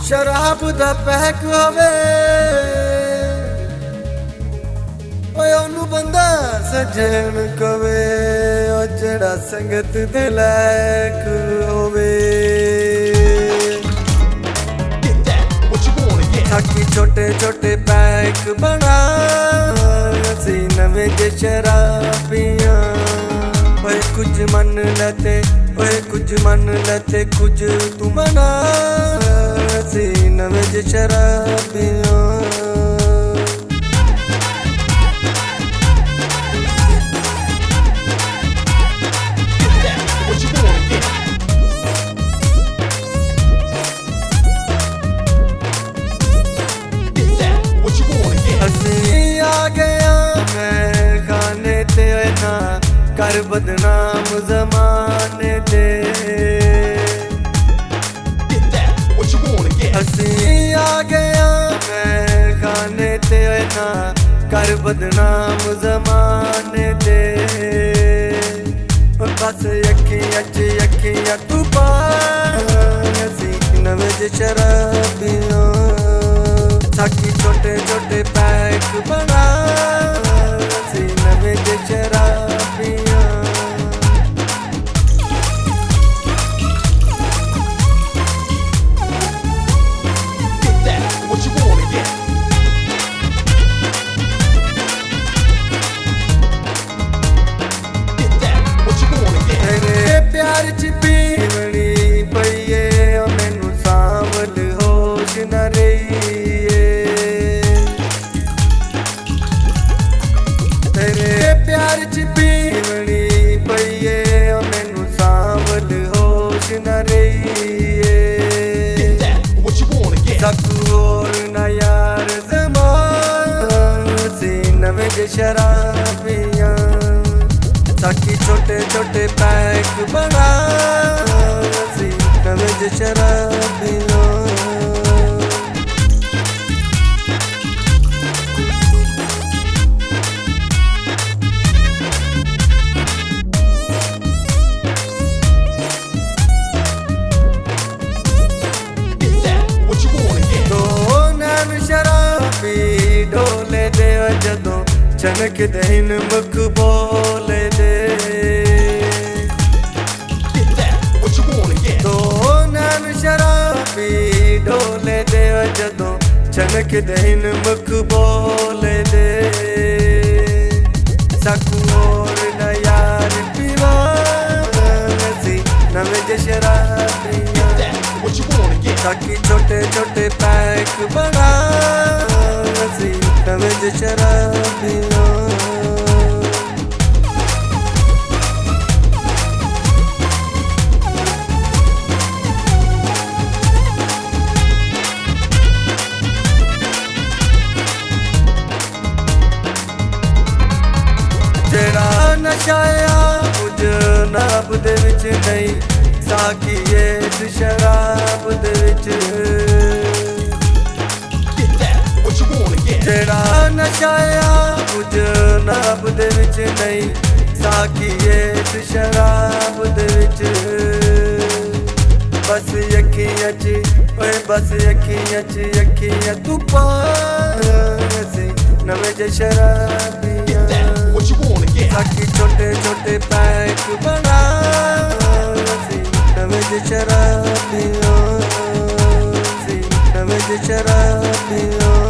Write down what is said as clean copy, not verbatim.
शराब दा पैक होवे ओए ओनू बंदा सजन कवे ओ जेड़ा संगत दे लायक होवे। ताकि छोटे छोटे पैक बना असी नवे जे शराबियां ओए कुछ मन लेते ओए कुछ मन लेते कुछ तू मना असी नवे जे शराबियां। कर बदनाम ज़माने दे हसी आ गया मैं खाने ते ना कर बदनाम ज़माने दे बस यकिया तू पा हसी नवे जे शराबियां ताकि छोटे छोटे पैक बना हसी नवे जे शराबियां। प्यार च पीवनी पईए मैनू सांवल होश न रहीए तेरे प्यार च पीवनी पईए मैनू सांवल होश न रहीए। सकू होर न यार ज़मान सी नवे जे शराबियां ताकि छोटे छोटे पैक बना सी नवे जे शराबियां। दो नैन शराबी ढोले दे जदों चनक दिन मुख बोले दे दो नैन शराबी ढोले दे जदों चनक दिन मुख बोले दे। सकू होर न यार पीवा सी नवे जे शराबियां ताकि छोटे छोटे पैक बना सी नवे जे शराबियां। जेड़ा नशाया कुछ नाब दे विच नहीं साकीए इस शराब दे विच जेड़ा नशाया कुछ नाब दे विच नहीं साकीए इस शराब दे विच। बस यकिया च ओए बस यकिया तू पा सी नवे जे शराबियां ताकि छोटे छोटे पैक बना सी नवे जे शराबियां सी नवे जे शराबियां।